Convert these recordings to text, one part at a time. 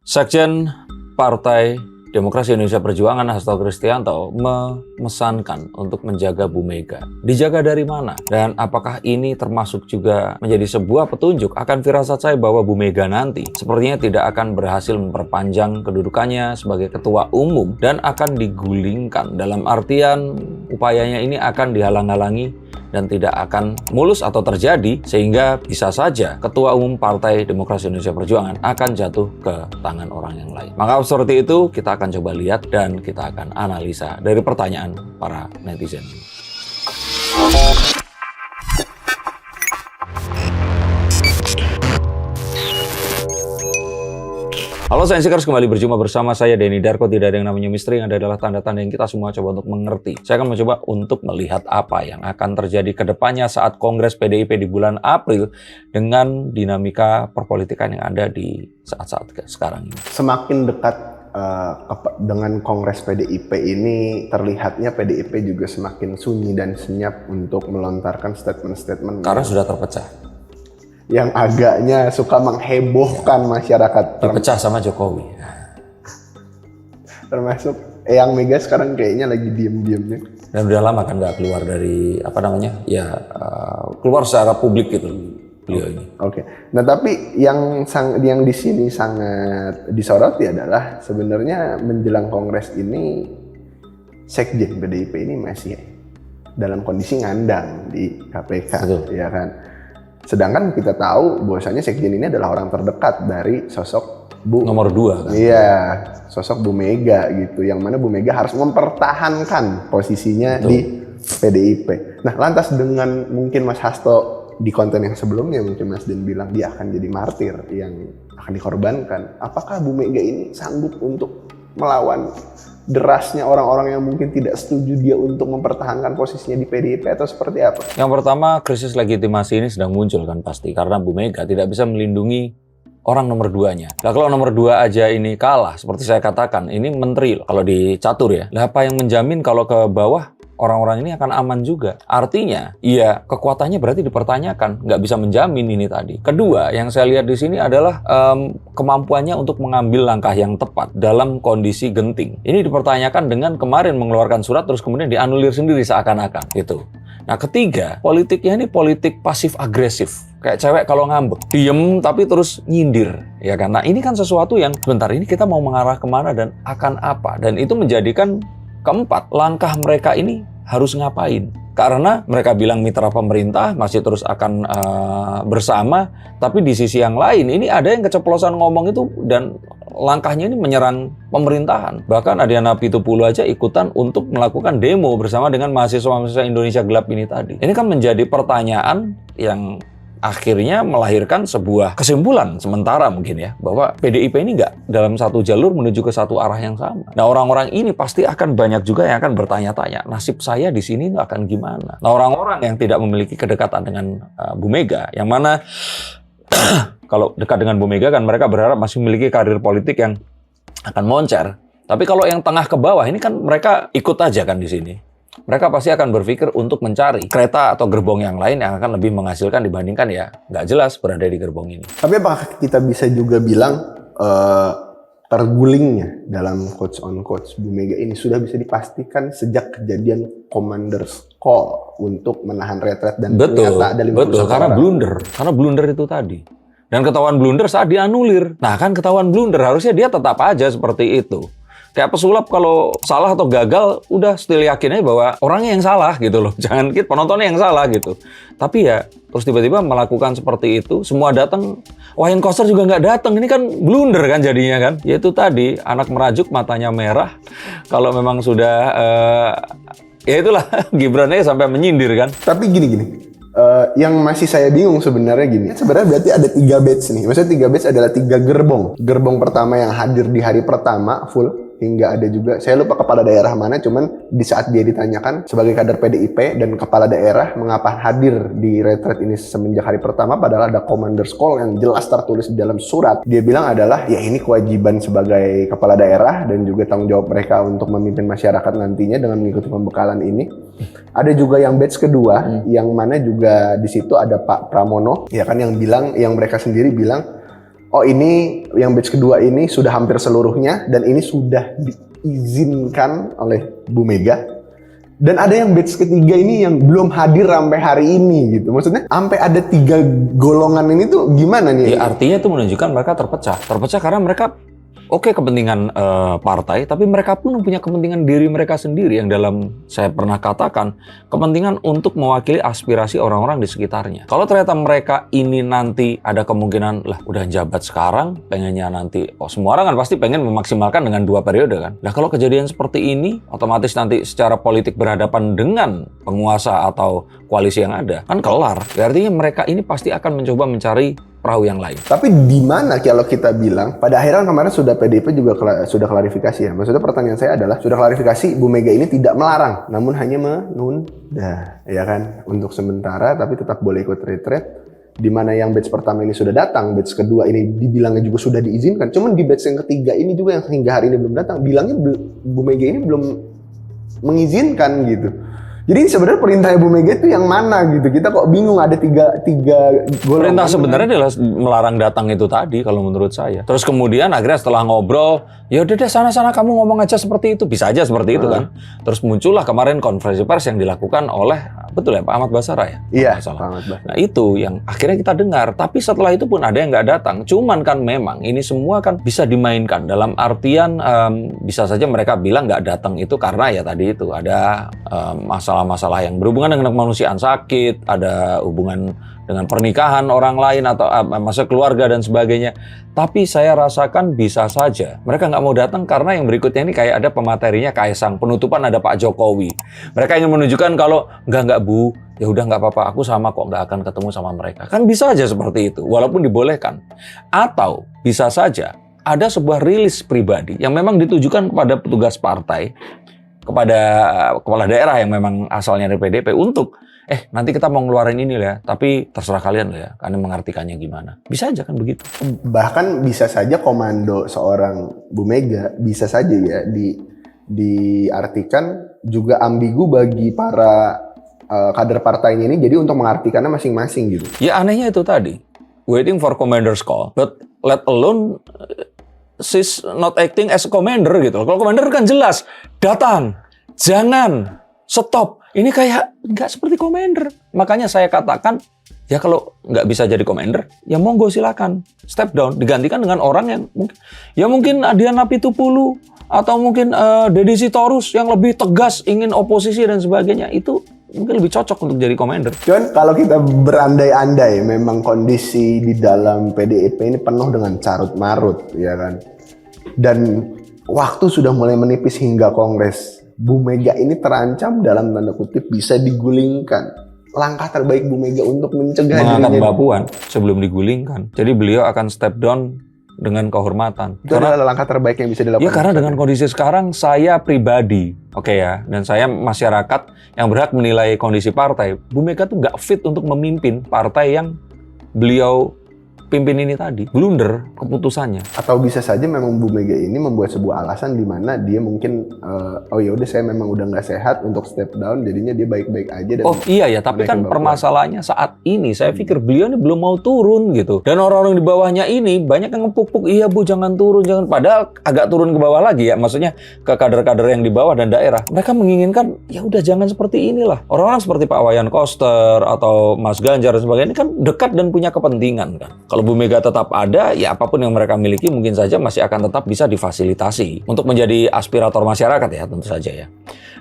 Sekjen Partai Demokrasi Indonesia Perjuangan Hasto Kristianto memesankan untuk menjaga Bu Mega. Dijaga dari mana? Dan apakah ini termasuk juga menjadi sebuah petunjuk akan firasat saya bahwa Bu Mega nanti sepertinya tidak akan berhasil memperpanjang kedudukannya sebagai ketua umum dan akan digulingkan, dalam artian upayanya ini akan dihalang-halangi dan tidak akan mulus atau terjadi, sehingga bisa saja Ketua Umum Partai Demokrasi Indonesia Perjuangan akan jatuh ke tangan orang yang lain. Maka seperti itu kita akan coba lihat dan kita akan analisa dari pertanyaan para netizen. Halo Sainsikers, kembali berjumpa bersama saya Denny Darko. Tidak ada yang namanya misteri, yang ada adalah tanda-tanda yang kita semua coba untuk mengerti. Saya akan mencoba untuk melihat apa yang akan terjadi ke depannya saat Kongres PDIP di bulan April dengan dinamika perpolitikan yang ada di saat-saat sekarang ini. Semakin dekat dengan Kongres PDIP ini, terlihatnya PDIP juga semakin sunyi dan senyap untuk melontarkan statement-statement Karena sudah terpecah. Yang agaknya suka menghebohkan masyarakat. Dipecah sama Jokowi. Termasuk Eyang Mega sekarang kayaknya lagi diem-diemnya. Dan udah lama kan nggak keluar dari keluar secara publik gitu beliau ini. Oke. Nah tapi yang di sini sangat disoroti adalah sebenarnya menjelang Kongres ini Sekjen PDIP ini masih dalam kondisi ngandang di KPK. Betul. Ya kan. Sedangkan kita tahu bahwasanya Sekjen ini adalah orang terdekat dari sosok Nomor 2 kan? Iya, sosok Bu Mega gitu. Yang mana Bu Mega harus mempertahankan posisinya Betul. di PDIP. Nah, lantas dengan mungkin Mas Hasto di konten yang sebelumnya mungkin Mas Den bilang dia akan jadi martir yang akan dikorbankan. Apakah Bu Mega ini sanggup untuk melawan derasnya orang-orang yang mungkin tidak setuju dia untuk mempertahankan posisinya di PDIP atau seperti apa? Yang pertama, krisis legitimasi ini sedang muncul kan pasti. Karena Bu Mega tidak bisa melindungi orang nomor 2-nya. Nah kalau nomor 2 aja ini kalah, seperti saya katakan, ini menteri loh, kalau di catur ya. Nah apa yang menjamin kalau ke bawah orang-orang ini akan aman juga? Artinya, iya kekuatannya berarti dipertanyakan, nggak bisa menjamin ini tadi. Kedua, yang saya lihat di sini adalah kemampuannya untuk mengambil langkah yang tepat dalam kondisi genting. Ini dipertanyakan dengan kemarin mengeluarkan surat terus kemudian dianulir sendiri seakan-akan gitu. Nah ketiga, politiknya ini politik pasif agresif. Kayak cewek kalau ngambek, diem tapi terus nyindir, ya kan? Nah ini kan sesuatu yang sebentar ini kita mau mengarah kemana dan akan apa? Dan itu menjadikan keempat, langkah mereka ini harus ngapain? Karena mereka bilang mitra pemerintah masih terus akan bersama, tapi di sisi yang lain ini ada yang keceplosan ngomong itu dan langkahnya ini menyerang pemerintahan. Bahkan Adiana Pitupulu aja ikutan untuk melakukan demo bersama dengan mahasiswa-mahasiswa Indonesia Gelap ini tadi. Ini kan menjadi pertanyaan yang akhirnya melahirkan sebuah kesimpulan sementara mungkin ya, bahwa PDIP ini nggak dalam satu jalur menuju ke satu arah yang sama. Nah orang-orang ini pasti akan banyak juga yang akan bertanya-tanya, nasib saya di sini akan gimana? Nah orang-orang yang tidak memiliki kedekatan dengan Bu Mega, yang mana kalau dekat dengan Bu Mega kan mereka berharap masih memiliki karir politik yang akan moncer. Tapi kalau yang tengah ke bawah ini kan mereka ikut aja kan di sini. Mereka pasti akan berpikir untuk mencari kereta atau gerbong yang lain yang akan lebih menghasilkan dibandingkan ya nggak jelas berada di gerbong ini. Tapi apakah kita bisa juga bilang tergulingnya dalam quotes on quotes Bu Mega ini sudah bisa dipastikan sejak kejadian Commander's Call untuk menahan retret dan ternyata ada 51 betul, karena blunder itu tadi. Dan ketahuan blunder saat dianulir. Nah kan ketahuan blunder harusnya dia tetap aja seperti itu. Kayak pesulap kalau salah atau gagal, udah still yakin aja bahwa orangnya yang salah gitu loh. Jangan kita penontonnya yang salah gitu. Tapi ya, terus tiba-tiba melakukan seperti itu, semua datang. Wayne Koster juga nggak datang. Ini kan blunder kan jadinya kan. Ya itu tadi, anak merajuk matanya merah. Kalau memang sudah, ya itulah Gibran-nya sampai menyindir kan. Tapi gini. Yang masih saya bingung sebenarnya gini. Sebenarnya berarti ada 3 batch nih. Maksudnya 3 batch adalah 3 gerbong. Gerbong pertama yang hadir di hari pertama full. Hingga ada juga, saya lupa kepala daerah mana, cuman di saat dia ditanyakan sebagai kader PDIP dan kepala daerah mengapa hadir di retret ini semenjak hari pertama, padahal ada Commander's Call yang jelas tertulis di dalam surat. Dia bilang adalah, ya ini kewajiban sebagai kepala daerah dan juga tanggung jawab mereka untuk memimpin masyarakat nantinya dengan mengikuti pembekalan ini. Ada juga yang batch kedua, yang mana juga di situ ada Pak Pramono, ya kan, yang mereka sendiri bilang, oh ini yang batch kedua ini sudah hampir seluruhnya dan ini sudah diizinkan oleh Bu Mega. Dan ada yang batch ketiga ini yang belum hadir sampai hari ini gitu. Maksudnya sampai ada 3 golongan ini tuh gimana nih? Ya, artinya itu menunjukkan mereka terpecah. Terpecah karena mereka oke kepentingan partai, tapi mereka pun punya kepentingan diri mereka sendiri yang dalam saya pernah katakan kepentingan untuk mewakili aspirasi orang-orang di sekitarnya. Kalau ternyata mereka ini nanti ada kemungkinan lah udah jabat sekarang, pengennya nanti semua orang kan pasti pengen memaksimalkan dengan 2 periode kan. Nah kalau kejadian seperti ini, otomatis nanti secara politik berhadapan dengan penguasa atau koalisi yang ada kan kelar. Ya, artinya mereka ini pasti akan mencoba mencari perahu yang lain. Tapi di mana kalau kita bilang pada akhirnya kemarin sudah PDIP juga sudah klarifikasi ya. Maksudnya pertanyaan saya adalah sudah klarifikasi Bu Mega ini tidak melarang, namun hanya menunda, ya kan, untuk sementara, tapi tetap boleh ikut retreat. Di mana yang batch pertama ini sudah datang, batch kedua ini dibilangnya juga sudah diizinkan. Cuman di batch yang ketiga ini juga yang hingga hari ini belum datang, bilangnya Bu Mega ini belum mengizinkan gitu. Jadi sebenarnya perintahnya Bu Mega itu yang mana gitu? Kita kok bingung ada tiga golongan. Perintah sebenarnya adalah melarang datang itu tadi kalau menurut saya. Terus kemudian akhirnya setelah ngobrol, ya udah deh sana-sana kamu ngomong aja seperti itu. Bisa aja seperti itu kan. Terus muncullah kemarin konferensi pers yang dilakukan oleh, betul ya Pak Ahmad Basara ya? Iya, Pak Ahmad Basara. Nah itu yang akhirnya kita dengar. Tapi setelah itu pun ada yang nggak datang. Cuman kan memang ini semua kan bisa dimainkan. Dalam artian bisa saja mereka bilang nggak datang itu karena ya tadi itu ada masalah yang berhubungan dengan kemanusiaan, sakit, ada hubungan dengan pernikahan orang lain atau masa keluarga dan sebagainya. Tapi saya rasakan bisa saja mereka nggak mau datang karena yang berikutnya ini kayak ada pematerinya Kaisang, penutupan ada Pak Jokowi. Mereka ingin menunjukkan kalau nggak Bu, ya udah nggak apa-apa, aku sama kok nggak akan ketemu sama mereka. Kan bisa aja seperti itu, walaupun dibolehkan. Atau bisa saja ada sebuah rilis pribadi yang memang ditujukan kepada petugas partai, kepada kepala daerah yang memang asalnya dari PDIP untuk nanti kita mau ngeluarin ini ya, tapi terserah kalian ya, kalian mengartikannya gimana. Bisa aja kan begitu. Bahkan bisa saja komando seorang Bu Mega bisa saja ya diartikan juga ambigu bagi para kader partainya ini, jadi untuk mengartikannya masing-masing gitu. Ya anehnya itu tadi, waiting for commander's call, but let alone she's not acting as a commander gitu. Kalau commander kan jelas, datang, jangan, stop. Ini kayak nggak seperti commander. Makanya saya katakan, ya kalau nggak bisa jadi commander, ya monggo silakan step down, digantikan dengan orang yang mungkin Adian Apitupulu atau mungkin Deddy Sitorus yang lebih tegas, ingin oposisi dan sebagainya. Itu mungkin lebih cocok untuk jadi commander. Cuman kalau kita berandai-andai, memang kondisi di dalam PDIP ini penuh dengan carut-marut, ya kan? Dan waktu sudah mulai menipis hingga Kongres. Bu Mega ini terancam dalam tanda kutip bisa digulingkan. Langkah terbaik Bu Mega untuk mencegah mengangkat dirinya Mbak Puan sebelum digulingkan. Jadi beliau akan step down dengan kehormatan. Itu adalah langkah terbaik yang bisa dilakukan. Ya karena dengan kondisi sekarang saya pribadi, dan saya masyarakat yang berhak menilai kondisi partai, Bu Mega tuh nggak fit untuk memimpin partai yang beliau pimpin ini tadi. Blunder keputusannya. Atau bisa saja memang Bu Mega ini membuat sebuah alasan di mana dia mungkin ya udah saya memang udah nggak sehat untuk step down, jadinya dia baik-baik aja. Dan iya tapi kan permasalahannya saat ini saya pikir beliau ini belum mau turun gitu. Dan orang-orang di bawahnya ini banyak yang ngepuk-puk, iya Bu jangan turun, jangan. Padahal agak turun ke bawah lagi ya, maksudnya ke kader-kader yang di bawah dan daerah. Mereka menginginkan ya udah jangan seperti inilah. Orang-orang seperti Pak Wayan Koster atau Mas Ganjar dan sebagainya ini kan dekat dan punya kepentingan kan. Kalau Bu Mega tetap ada, ya apapun yang mereka miliki mungkin saja masih akan tetap bisa difasilitasi untuk menjadi aspirator masyarakat ya, tentu saja ya.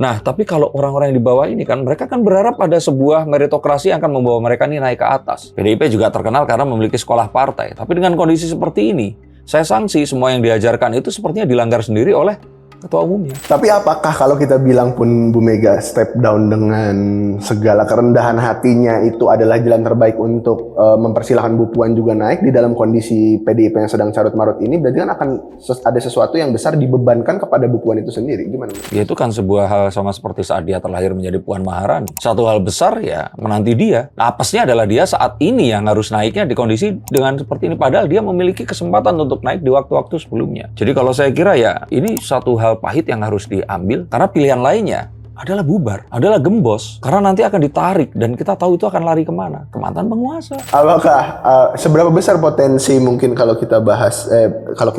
Nah, tapi kalau orang-orang yang di bawah ini kan, mereka kan berharap ada sebuah meritokrasi yang akan membawa mereka ini naik ke atas. PDIP juga terkenal karena memiliki sekolah partai. Tapi dengan kondisi seperti ini, saya sanksi semua yang diajarkan itu sepertinya dilanggar sendiri oleh ketua umumnya. Tapi apakah kalau kita bilang pun Bu Mega step down dengan segala kerendahan hatinya itu adalah jalan terbaik untuk mempersilahkan Bu Puan juga naik di dalam kondisi PDIP yang sedang carut-marut ini, berarti kan akan ada sesuatu yang besar dibebankan kepada Bu Puan itu sendiri. Gimana? Ya itu kan sebuah hal sama seperti saat dia terlahir menjadi Puan Maharani. Satu hal besar ya menanti dia. Nah, apesnya adalah dia saat ini yang harus naiknya di kondisi dengan seperti ini. Padahal dia memiliki kesempatan untuk naik di waktu-waktu sebelumnya. Jadi kalau saya kira ya ini satu hal pahit yang harus diambil karena pilihan lainnya adalah bubar, adalah gembos. Karena nanti akan ditarik dan kita tahu itu akan lari kemana? Ke mantan penguasa. Apakah seberapa besar potensi mungkin kalau kita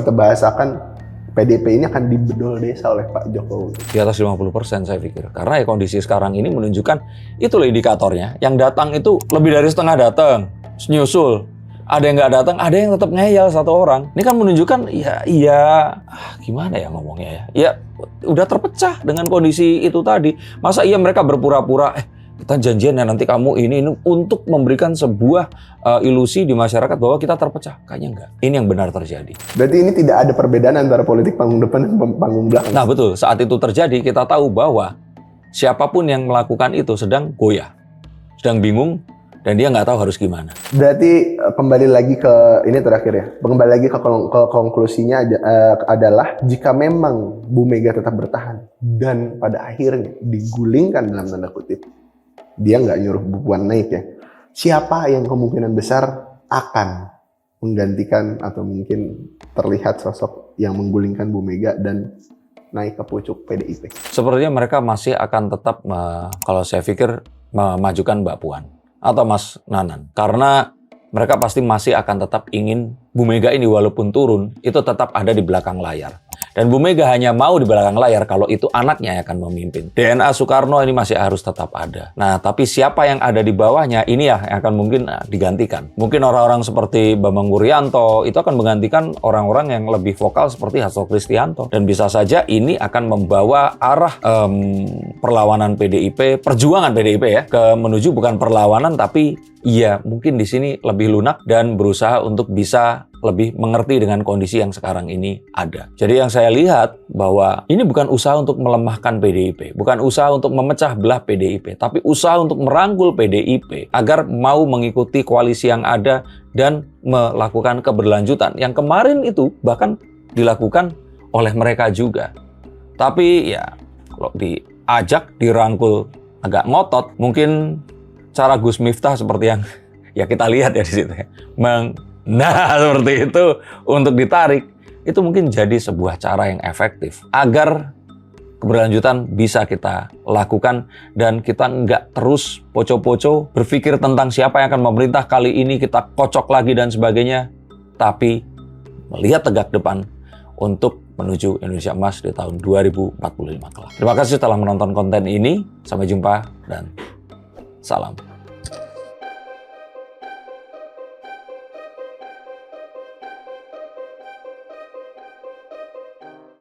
bahasakan PDIP ini akan dibedol desa oleh Pak Jokowi? Di atas 50% saya pikir. Karena ya kondisi sekarang ini menunjukkan itulah indikatornya. Yang datang itu lebih dari setengah datang, nyusul. Ada yang nggak datang, ada yang tetap ngeyel satu orang. Ini kan menunjukkan gimana ya ngomongnya ya? Ya udah terpecah dengan kondisi itu tadi. Masa iya mereka berpura-pura kita janjian ya nanti kamu ini untuk memberikan sebuah ilusi di masyarakat bahwa kita terpecah. Kayaknya enggak. Ini yang benar terjadi. Berarti ini tidak ada perbedaan antara politik panggung depan dan panggung belakang. Nah betul, saat itu terjadi kita tahu bahwa siapapun yang melakukan itu sedang goyah, sedang bingung, dan dia nggak tahu harus gimana. Berarti kembali lagi ke ini terakhir ya. Kembali lagi ke konklusinya adalah jika memang Bu Mega tetap bertahan dan pada akhirnya digulingkan dalam tanda kutip, dia nggak nyuruh Bu Puan naik ya. Siapa yang kemungkinan besar akan menggantikan atau mungkin terlihat sosok yang menggulingkan Bu Mega dan naik ke pucuk PDIP? Sepertinya mereka masih akan tetap, kalau saya pikir, memajukan Mbak Puan atau Mas Nanan. Karena mereka pasti masih akan tetap ingin Bu Mega ini walaupun turun, itu tetap ada di belakang layar. Dan Bu Mega hanya mau di belakang layar kalau itu anaknya yang akan memimpin. DNA Soekarno ini masih harus tetap ada. Nah, tapi siapa yang ada di bawahnya, ini ya yang akan mungkin digantikan. Mungkin orang-orang seperti Bambang Wuryanto itu akan menggantikan orang-orang yang lebih vokal seperti Hasto Kristianto. Dan bisa saja ini akan membawa arah perlawanan PDIP, perjuangan PDIP ya, ke menuju bukan perlawanan tapi iya mungkin di sini lebih lunak dan berusaha untuk bisa lebih mengerti dengan kondisi yang sekarang ini ada. Jadi yang saya lihat bahwa ini bukan usaha untuk melemahkan PDIP, bukan usaha untuk memecah belah PDIP, tapi usaha untuk merangkul PDIP agar mau mengikuti koalisi yang ada dan melakukan keberlanjutan. Yang kemarin itu bahkan dilakukan oleh mereka juga. Tapi ya kalau diajak, dirangkul agak ngotot, mungkin cara Gus Miftah seperti yang ya kita lihat ya di situ ya. Nah, seperti itu untuk ditarik, itu mungkin jadi sebuah cara yang efektif agar keberlanjutan bisa kita lakukan dan kita nggak terus poco-poco berpikir tentang siapa yang akan memerintah kali ini, kita kocok lagi dan sebagainya, tapi melihat tegak depan untuk menuju Indonesia Emas di tahun 2045 kelak. Terima kasih telah menonton konten ini, sampai jumpa dan salam.